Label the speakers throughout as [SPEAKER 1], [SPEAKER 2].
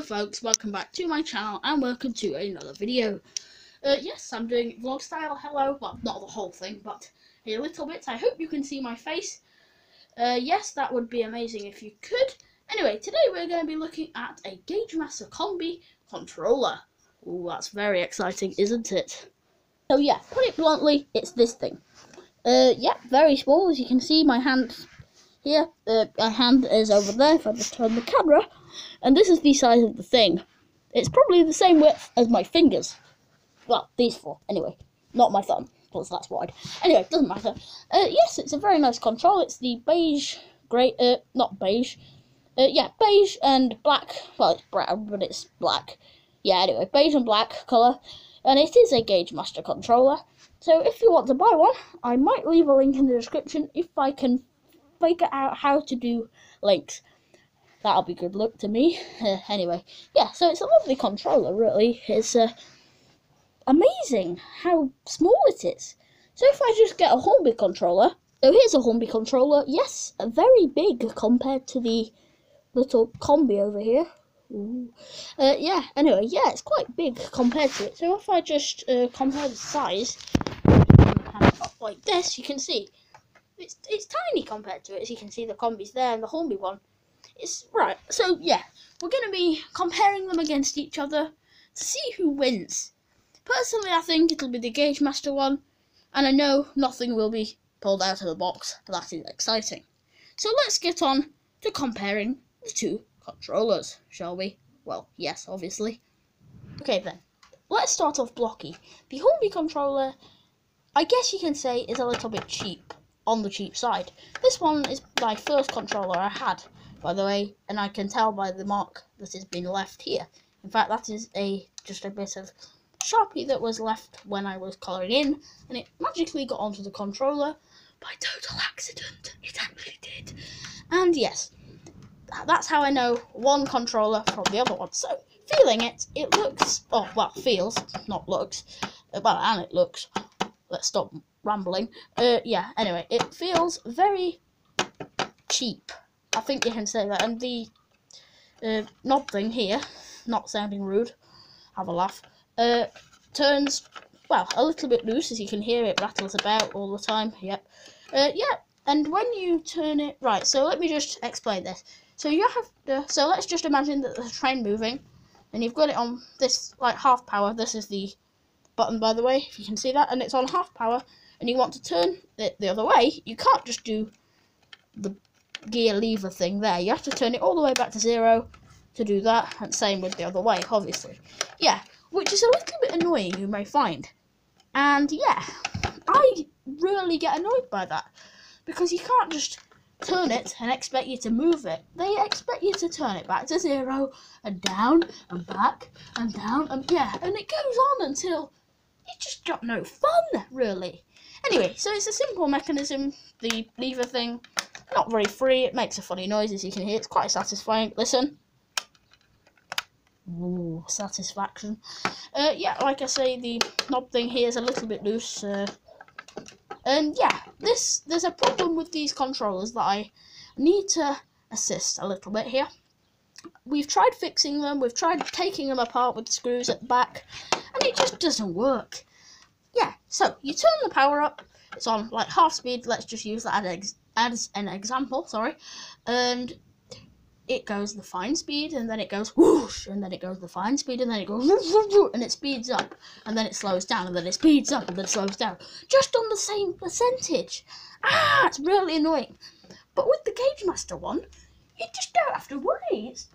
[SPEAKER 1] Hello folks, welcome back to my channel and welcome to another video. Yes, I'm doing vlog style. Hello, well, not the whole thing, but a little bit. I hope you can see my face. Yes, that would be amazing if you could. Anyway, today we're going to be looking at a Gagemaster Hornby controller. Ooh, that's very exciting, isn't it? So yeah, put it bluntly, it's this thing. Yeah, very small, as you can see. My hand here, my hand is over there if I just turn the camera. And this is the size of the thing. It's probably the same width as my fingers. Well, these four, anyway. Not my thumb, because that's wide. Anyway, it doesn't matter. Yes, it's a very nice control. It's the beige, grey, not beige. Yeah, beige and black. Well, it's brown, but it's black. Yeah, anyway, beige and black colour. And it is a Gagemaster controller. So if you want to buy one, I might leave a link in the description if I can figure out how to do links. That'll be good luck to me. Anyway, yeah, so it's a lovely controller, really. It's amazing how small it is. So if I just get a Hornby controller, so here's a Hornby controller. Yes, very big compared to the little combi over here. Ooh. Yeah, anyway, yeah, it's quite big compared to it. So if I just compare the size, up like this, you can see it's tiny compared to it. As you can see, the combi's there and the Hornby one. It's right, so yeah, we're going to be comparing them against each other to see who wins. Personally, I think it'll be the Gagemaster one, and I know nothing will be pulled out of the box, but that is exciting. So let's get on to comparing the two controllers, shall we? Well, yes, obviously. Okay then, let's start off blocky. The Hornby controller, I guess you can say, is a little bit cheap, on the cheap side. This one is my first controller I had, by the way, and I can tell by the mark that has been left here. In fact, that is just a bit of Sharpie that was left when I was colouring in, and it magically got onto the controller by total accident. It actually did. And yes, that's how I know one controller from the other one. So, feeling it, it looks, oh, well, feels, not looks, well, and it looks. Let's stop rambling. Yeah, anyway, it feels very cheap. I think you can say that. And the knob thing here, not sounding rude, have a laugh, turns, well, a little bit loose, as you can hear it rattles about all the time. Yep. Yeah, and when you turn it, right, so let me just explain this. So you have to, so let's just imagine that there's a train moving, and you've got it on this, like, half power. This is the button, by the way, if you can see that, and it's on half power, and you want to turn it the other way. You can't just do the gear lever thing there. You have to turn it all the way back to 0 to do that, and same with the other way, obviously. Yeah, which is a little bit annoying, you may find. And yeah, I really get annoyed by that, because you can't just turn it and expect you to move it. They expect you to turn it back to 0 and down and back and down, and yeah, and it goes on until you just got no fun, really. Anyway, so it's a simple mechanism, the lever thing. Not very free, it makes a funny noise, as you can hear. It's quite satisfying. Listen. Ooh, satisfaction. Yeah, like I say, the knob thing here is a little bit loose. And yeah, there's a problem with these controllers that I need to assist a little bit here. We've tried fixing them, we've tried taking them apart with the screws at the back, and it just doesn't work. Yeah, so you turn the power up, it's on like half speed, let's just use that as an example, sorry, and it goes the fine speed, and then it goes whoosh, and then it goes the fine speed, and then it goes whoosh, whoosh, whoosh, and it speeds up, and then it slows down, and then it speeds up, and then it slows down, just on the same percentage. It's really annoying. But with the Gagemaster one, you just don't have to worry. It's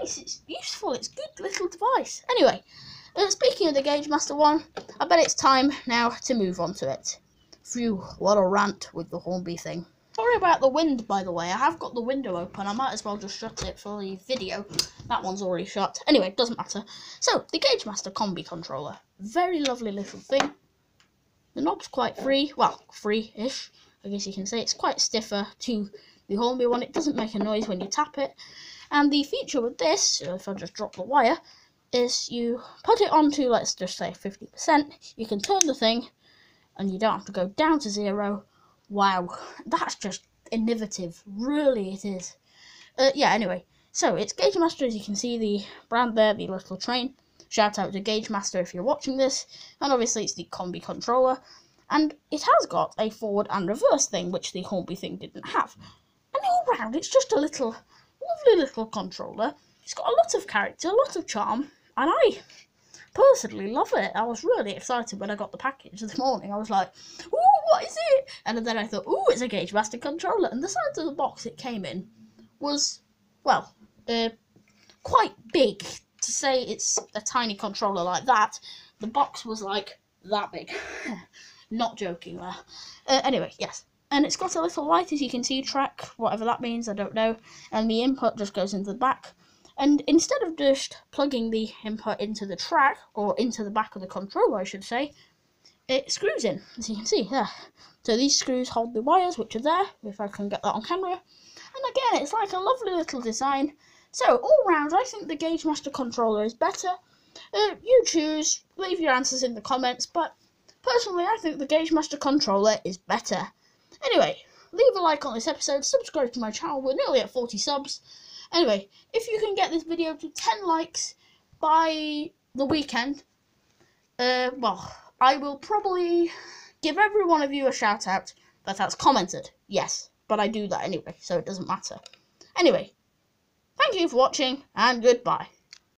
[SPEAKER 1] nice, it's useful, it's a good little device. Anyway, speaking of the Gagemaster one, I bet it's time now to move on to it. Phew, what a rant with the Hornby thing. Sorry about the wind, by the way. I have got the window open. I might as well just shut it for the video. That one's already shut. Anyway, it doesn't matter. So, the Gagemaster Hornby controller. Very lovely little thing. The knob's quite free. Well, free-ish, I guess you can say. It's quite stiffer to the Hornby one. It doesn't make a noise when you tap it. And the feature with this, if I just drop the wire, is you put it onto, let's just say 50%. You can turn the thing, and you don't have to go down to 0. Wow, that's just innovative, really it is. Yeah, anyway, So it's Gauge Master, as you can see the brand there, the little train. Shout out to Gauge Master if you're watching this. And obviously it's the Hornby controller. And it has got a forward and reverse thing, which the Hornby thing didn't have. And all round, it's just a little, lovely little controller. It's got a lot of character, a lot of charm, and I personally love it. I was really excited when I got the package this morning. I was like, ooh, what is it? And then I thought, ooh, it's a Gauge Master controller. And the size of the box it came in was, well, quite big. To say it's a tiny controller like that, the box was like that big. Not joking there. Anyway, yes. And it's got a little light, as you can see, track, whatever that means, I don't know. And the input just goes into the back. And instead of just plugging the input into the track, or into the back of the controller, I should say, it screws in, as you can see there. So these screws hold the wires, which are there, if I can get that on camera. And again, it's like a lovely little design. So, all round, I think the Gauge Master controller is better. You choose, leave your answers in the comments, but personally, I think the Gauge Master controller is better. Anyway, leave a like on this episode, subscribe to my channel, we're nearly at 40 subs. Anyway, if you can get this video to 10 likes by the weekend, well, I will probably give every one of you a shout out that has commented. Yes, but I do that anyway, so it doesn't matter. Anyway, thank you for watching, and goodbye.